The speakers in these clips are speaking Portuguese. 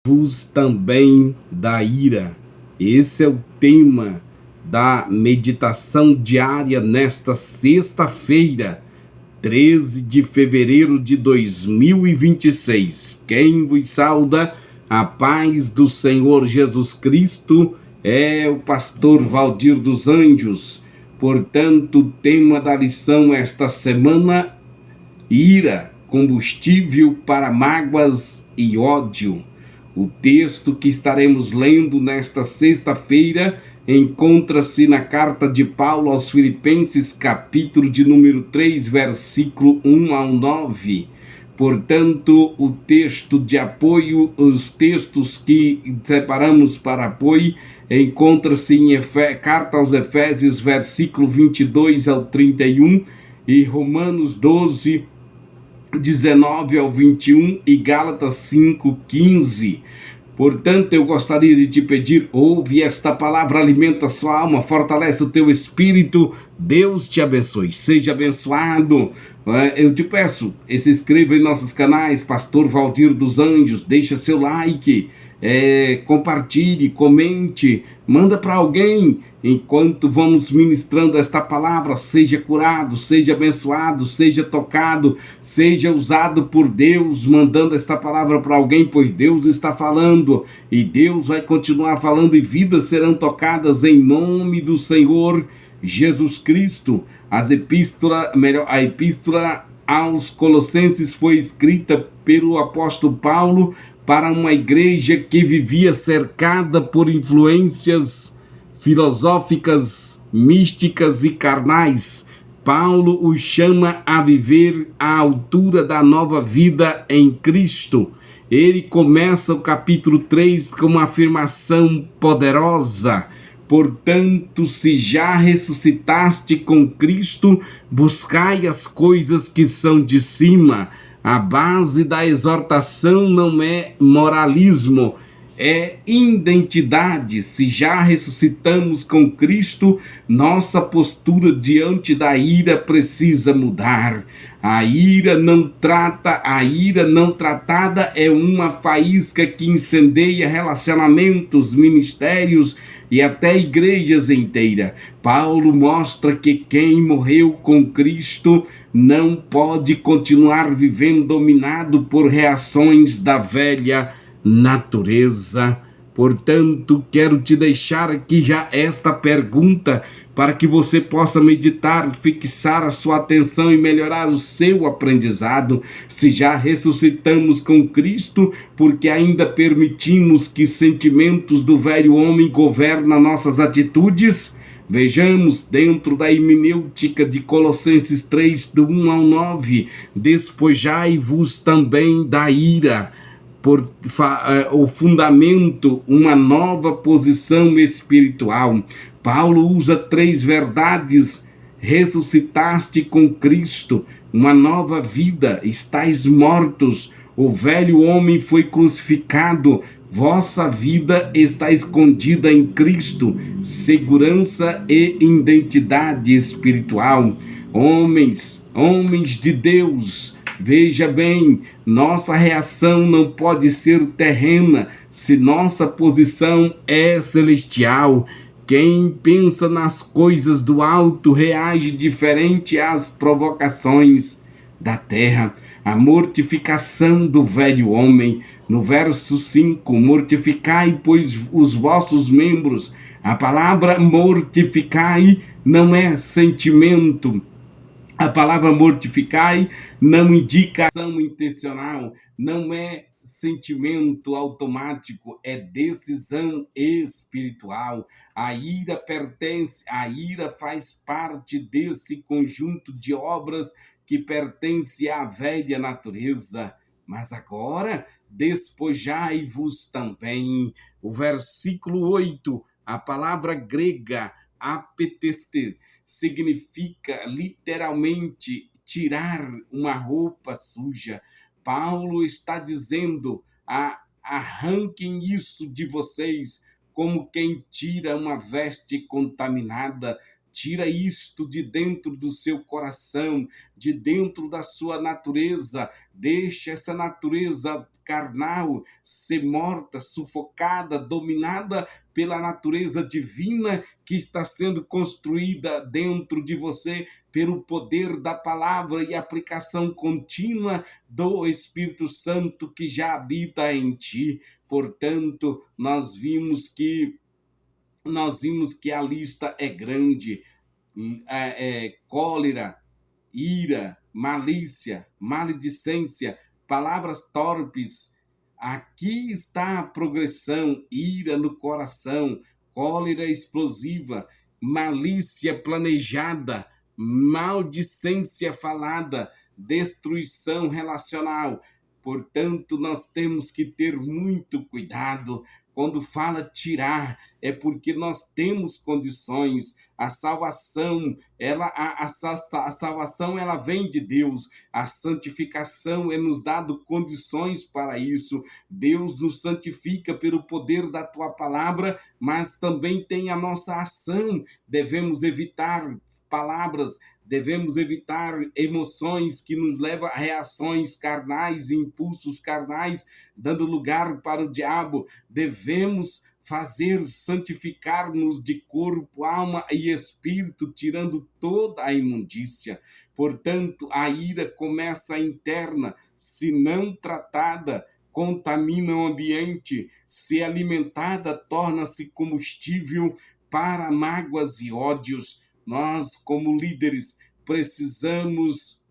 Vos também da ira. Esse é o tema da meditação diária nesta sexta-feira, 13 de fevereiro de 2026. Quem vos sauda, a paz do Senhor Jesus Cristo, é o pastor Valdir dos Anjos. Portanto, o tema da lição esta semana: ira, combustível para mágoas e ódio. O texto que estaremos lendo nesta sexta-feira encontra-se na carta de Paulo aos Filipenses, capítulo de número 3, versículo 1 ao 9. Portanto, o texto de apoio, os textos que separamos para apoio, encontra-se em carta aos Efésios, versículo 22 ao 31, e Romanos 12, 19 ao 21 e Gálatas 5:15. Portanto, eu gostaria de te pedir: ouve esta palavra, alimenta a sua alma, fortalece o teu espírito. Deus te abençoe, seja abençoado. Eu te peço, se inscreva em nossos canais, Pastor Valdir dos Anjos, deixa seu like, compartilhe, comente, manda para alguém. Enquanto vamos ministrando esta palavra, seja curado, seja abençoado, seja tocado, seja usado por Deus, mandando esta palavra para alguém, pois Deus está falando e Deus vai continuar falando, e vidas serão tocadas em nome do Senhor Jesus Cristo. A epístola aos Colossenses foi escrita pelo apóstolo Paulo para uma igreja que vivia cercada por influências filosóficas, místicas e carnais. Paulo os chama a viver à altura da nova vida em Cristo. Ele começa o capítulo 3 com uma afirmação poderosa: portanto, se já ressuscitaste com Cristo, buscai as coisas que são de cima. A base da exortação não é moralismo, é identidade. Se já ressuscitamos com Cristo, nossa postura diante da ira precisa mudar. A ira não tratada é uma faísca que incendeia relacionamentos, ministérios e até igrejas inteiras. Paulo mostra que quem morreu com Cristo não pode continuar vivendo dominado por reações da velha natureza. Portanto, quero te deixar aqui já esta pergunta para que você possa meditar, fixar a sua atenção e melhorar o seu aprendizado. Se já ressuscitamos com Cristo, porque ainda permitimos que sentimentos do velho homem governam nossas atitudes? Vejamos dentro da hermenêutica de Colossenses 3, do 1 ao 9, despojai-vos também da ira. O fundamento, uma nova posição espiritual. Paulo usa 3 verdades: ressuscitaste com Cristo, uma nova vida, estáis mortos, o velho homem foi crucificado, vossa vida está escondida em Cristo, segurança e identidade espiritual. Homens de Deus, veja bem, nossa reação não pode ser terrena se nossa posição é celestial. Quem pensa nas coisas do alto reage diferente às provocações da terra. A mortificação do velho homem. No verso 5, mortificai, pois, os vossos membros. A palavra mortificai não é sentimento. A palavra mortificai não indica ação intencional, não é sentimento automático, é decisão espiritual. A ira faz parte desse conjunto de obras que pertence à velha natureza. Mas agora, despojai-vos também. O versículo 8, a palavra grega apetester, significa literalmente tirar uma roupa suja. Paulo está dizendo: arranquem isso de vocês, como quem tira uma veste contaminada. Tira isto de dentro do seu coração, de dentro da sua natureza. Deixa essa natureza carnal ser morta, sufocada, dominada pela natureza divina que está sendo construída dentro de você pelo poder da palavra e aplicação contínua do Espírito Santo que já habita em ti. Portanto, nós vimos que a lista é grande. Cólera, ira, malícia, maledicência, palavras torpes. Aqui está a progressão: ira no coração, cólera explosiva, malícia planejada, maldicência falada, destruição relacional. Portanto, nós temos que ter muito cuidado. Quando fala tirar, é porque nós temos condições. A salvação, a salvação, ela vem de Deus. A santificação é nos dado condições para isso. Deus nos santifica pelo poder da tua palavra, mas também tem a nossa ação. Devemos evitar palavras, devemos evitar emoções que nos levam a reações carnais, impulsos carnais, dando lugar para o diabo. Devemos santificar-nos de corpo, alma e espírito, tirando toda a imundícia. Portanto, a ira começa interna, se não tratada, contamina o ambiente, se alimentada, torna-se combustível para mágoas e ódios. Nós, como líderes, precisamos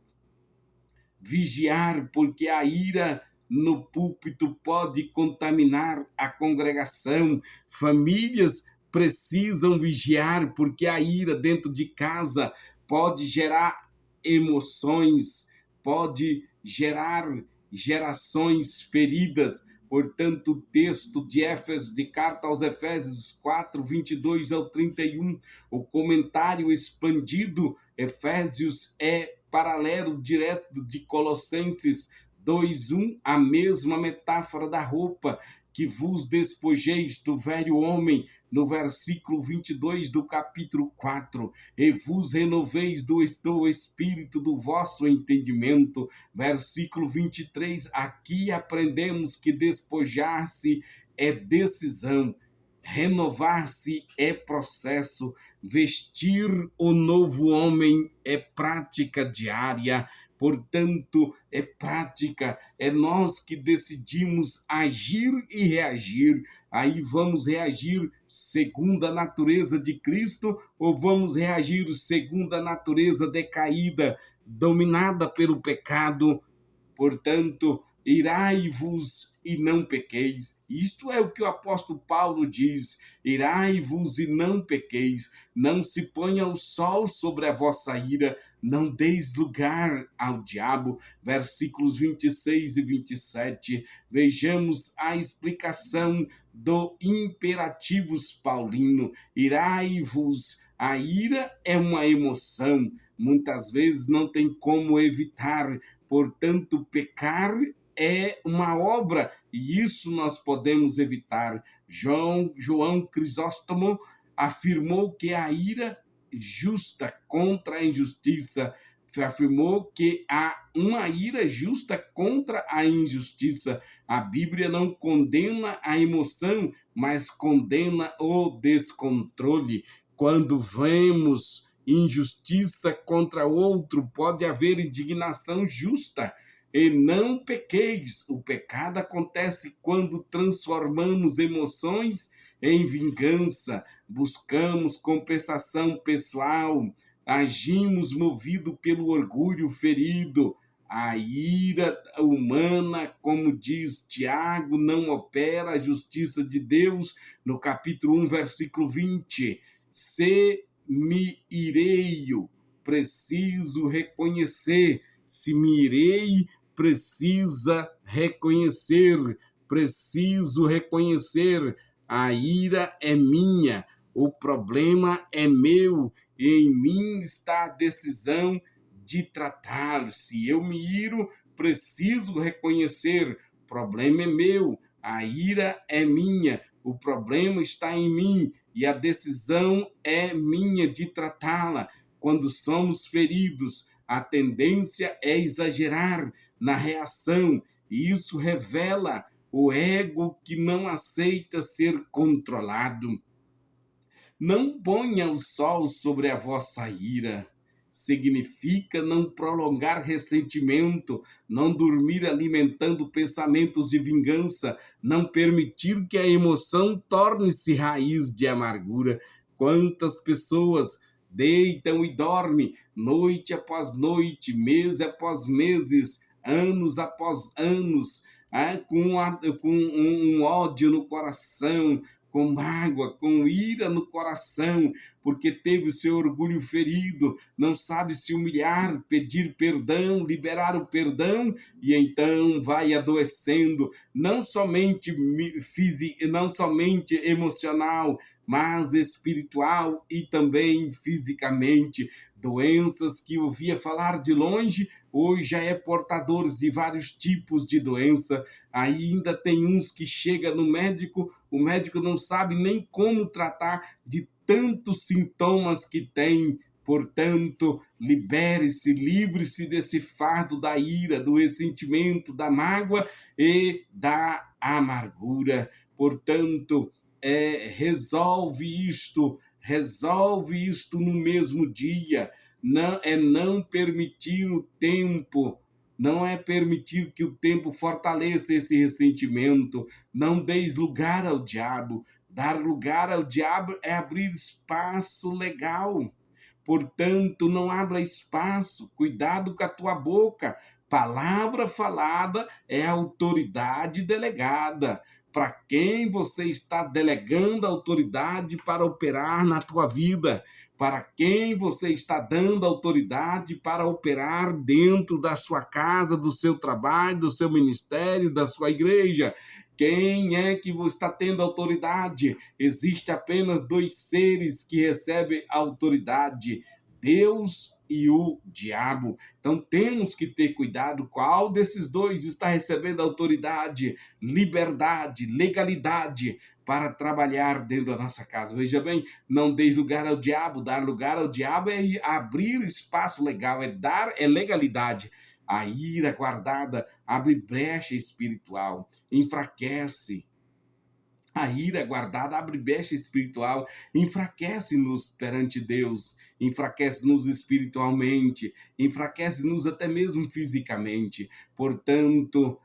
vigiar, porque a ira no púlpito pode contaminar a congregação. Famílias precisam vigiar, porque a ira dentro de casa pode gerar emoções, pode gerar gerações feridas. Portanto, o texto de carta aos Efésios 4, 22 ao 31, o comentário expandido, Efésios é paralelo direto de Colossenses 2:1, a mesma metáfora da roupa, que vos despojeis do velho homem, no versículo 22 do capítulo 4, e vos renoveis do espírito do vosso entendimento, versículo 23, aqui aprendemos que despojar-se é decisão, renovar-se é processo, vestir o novo homem é prática diária. Portanto, é prática, é nós que decidimos agir e reagir. Aí vamos reagir segundo a natureza de Cristo ou vamos reagir segundo a natureza decaída, dominada pelo pecado? Portanto, irai-vos e não pequeis. Isto é o que o apóstolo Paulo diz: irai-vos e não pequeis. Não se ponha o sol sobre a vossa ira, não deis lugar ao diabo. Versículos 26 e 27. Vejamos a explicação do imperativos paulino: irai-vos. A ira é uma emoção, muitas vezes não tem como evitar. Portanto, pecar é uma obra, e isso nós podemos evitar. João Crisóstomo afirmou que a ira justa contra a injustiça, afirmou que há uma ira justa contra a injustiça. A Bíblia não condena a emoção, mas condena o descontrole. Quando vemos injustiça contra outro, pode haver indignação justa. E não pequeis. O pecado acontece quando transformamos emoções em vingança, buscamos compensação pessoal, agimos movido pelo orgulho ferido. A ira humana, como diz Tiago, não opera a justiça de Deus, no capítulo 1, versículo 20. Se me ireio, preciso reconhecer. Se me irei, preciso reconhecer. A ira é minha, o problema é meu, e em mim está a decisão de tratar. Se eu me iro, preciso reconhecer, o problema é meu, a ira é minha, o problema está em mim e a decisão é minha de tratá-la. Quando somos feridos, a tendência é exagerar na reação E isso revela o ego que não aceita ser controlado. Não ponha o sol sobre a vossa ira. Significa não prolongar ressentimento, não dormir alimentando pensamentos de vingança, não permitir que a emoção torne-se raiz de amargura. Quantas pessoas deitam e dormem, noite após noite, mês após meses, anos após anos, com um ódio no coração, com mágoa, com ira no coração, porque teve o seu orgulho ferido, não sabe se humilhar, pedir perdão, liberar o perdão, e então vai adoecendo, não somente físico, não somente emocional, mas espiritual e também fisicamente. Doenças que ouvia falar de longe, hoje já é portadores de vários tipos de doença. Ainda tem uns que chega no médico, o médico não sabe nem como tratar de tantos sintomas que tem. Portanto, libere-se, livre-se desse fardo da ira, do ressentimento, da mágoa e da amargura. Portanto, resolve isto no mesmo dia. Não permitir o tempo, não é permitir que o tempo fortaleça esse ressentimento. Não deis lugar ao diabo. Dar lugar ao diabo é abrir espaço legal. Portanto, não abra espaço, cuidado com a tua boca. Palavra falada é autoridade delegada. Para quem você está delegando autoridade para operar na tua vida? Para quem você está dando autoridade para operar dentro da sua casa, do seu trabalho, do seu ministério, da sua igreja? Quem é que você está tendo autoridade? Existe apenas dois seres que recebem autoridade: Deus e o diabo. Então temos que ter cuidado qual desses dois está recebendo autoridade, liberdade, legalidade para trabalhar dentro da nossa casa. Veja bem, não dê lugar ao diabo. Dar lugar ao diabo é abrir espaço legal, é legalidade. A ira guardada abre brecha espiritual, enfraquece. A ira guardada abre brecha espiritual, enfraquece-nos perante Deus, enfraquece-nos espiritualmente, enfraquece-nos até mesmo fisicamente. Portanto,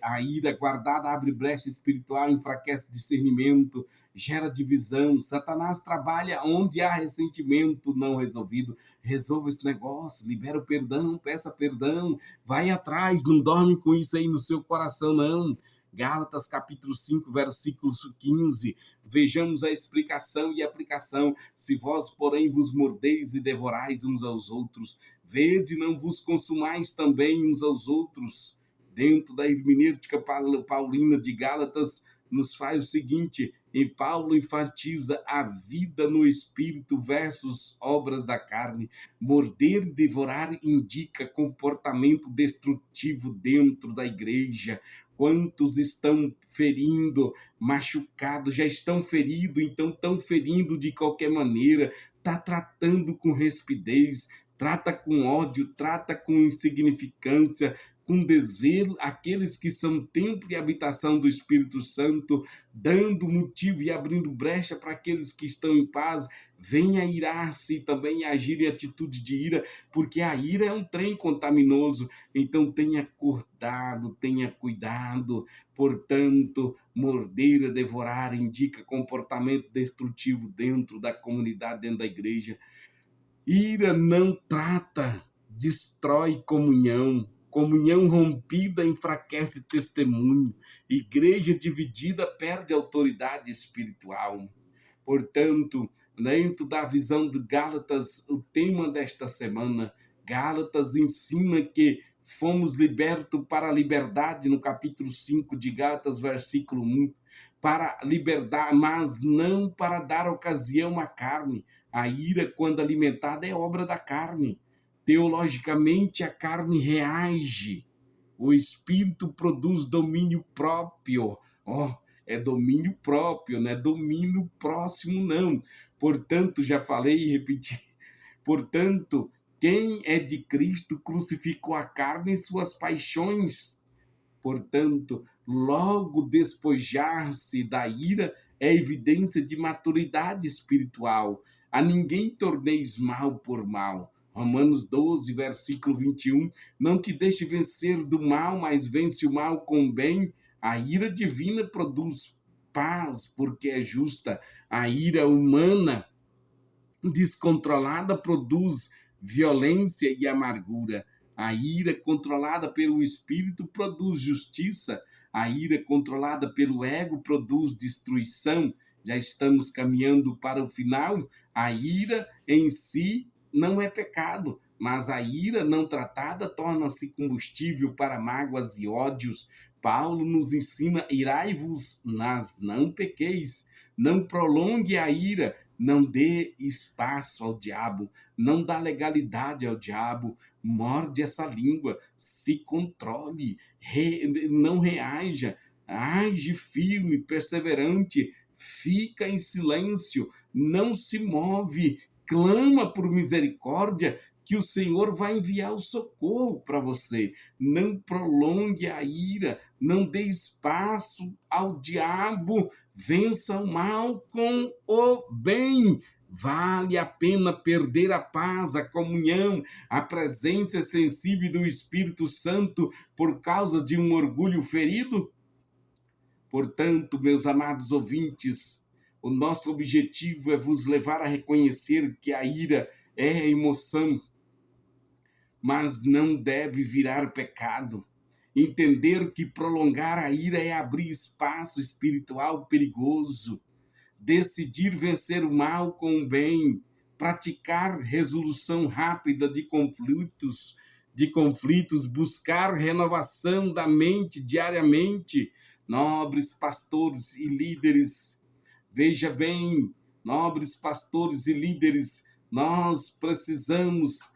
a ira guardada abre brecha espiritual, enfraquece discernimento, gera divisão. Satanás trabalha onde há ressentimento não resolvido. Resolva esse negócio, libera o perdão, peça perdão, vai atrás, não dorme com isso aí no seu coração, não. Gálatas capítulo 5, versículo 15, vejamos a explicação e aplicação. Se vós, porém, vos mordeis e devorais uns aos outros, vede, não vos consumais também uns aos outros. Dentro da hermenêutica paulina de Gálatas, nos faz o seguinte, e Paulo enfatiza a vida no espírito versus obras da carne. Morder e devorar indica comportamento destrutivo dentro da igreja. Quantos estão ferindo, machucados, já estão feridos, então estão ferindo de qualquer maneira, está tratando com rispidez, trata com ódio, trata com insignificância, com desvelo, aqueles que são templo e habitação do Espírito Santo, dando motivo e abrindo brecha para aqueles que estão em paz, venha irar-se e também agir em atitude de ira, porque a ira é um trem contaminoso, então tenha cuidado, portanto, morder, devorar, indica comportamento destrutivo dentro da comunidade, dentro da igreja. Ira não trata, destrói comunhão. Comunhão rompida enfraquece testemunho. Igreja dividida perde autoridade espiritual. Portanto, dentro da visão de Gálatas, o tema desta semana, Gálatas ensina que fomos libertos para a liberdade, no capítulo 5 de Gálatas, versículo 1, para liberdade, mas não para dar ocasião à carne. A ira, quando alimentada, é obra da carne. Teologicamente, a carne reage. O espírito produz domínio próprio. É domínio próprio, não é domínio próximo, não. Portanto, já falei e repeti. Portanto, quem é de Cristo crucificou a carne e suas paixões. Portanto, logo despojar-se da ira é evidência de maturidade espiritual. A ninguém torneis mal por mal. Romanos 12, versículo 21. Não te deixe vencer do mal, mas vence o mal com o bem. A ira divina produz paz, porque é justa. A ira humana descontrolada produz violência e amargura. A ira controlada pelo espírito produz justiça. A ira controlada pelo ego produz destruição. Já estamos caminhando para o final. A ira em si não é pecado, mas a ira não tratada torna-se combustível para mágoas e ódios. Paulo nos ensina: irai-vos, mas não pequeis. Não prolongue a ira, não dê espaço ao diabo, não dá legalidade ao diabo, morde essa língua, se controle, não reaja, age firme, perseverante, fica em silêncio, não se move, clama por misericórdia, que o Senhor vai enviar o socorro para você. Não prolongue a ira, não dê espaço ao diabo, vença o mal com o bem. Vale a pena perder a paz, a comunhão, a presença sensível do Espírito Santo por causa de um orgulho ferido? Portanto, meus amados ouvintes, o nosso objetivo é vos levar a reconhecer que a ira é emoção, mas não deve virar pecado. Entender que prolongar a ira é abrir espaço espiritual perigoso. Decidir vencer o mal com o bem. Praticar resolução rápida de conflitos, buscar renovação da mente diariamente. Nobres pastores e líderes, veja bem, nobres pastores e líderes, nós precisamos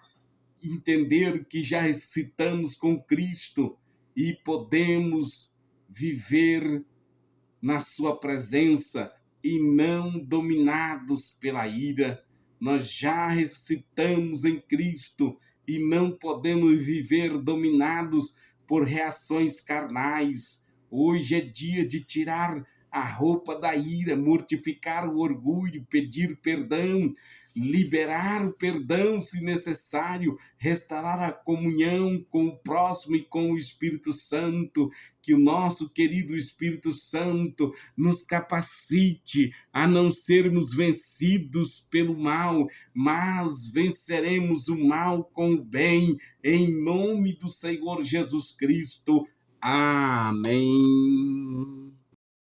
entender que já ressuscitamos com Cristo e podemos viver na sua presença e não dominados pela ira. Nós já ressuscitamos em Cristo e não podemos viver dominados por reações carnais. Hoje é dia de tirar a roupa da ira, mortificar o orgulho, pedir perdão, liberar o perdão se necessário, restaurar a comunhão com o próximo e com o Espírito Santo. Que o nosso querido Espírito Santo nos capacite a não sermos vencidos pelo mal, mas venceremos o mal com o bem, em nome do Senhor Jesus Cristo. Amém.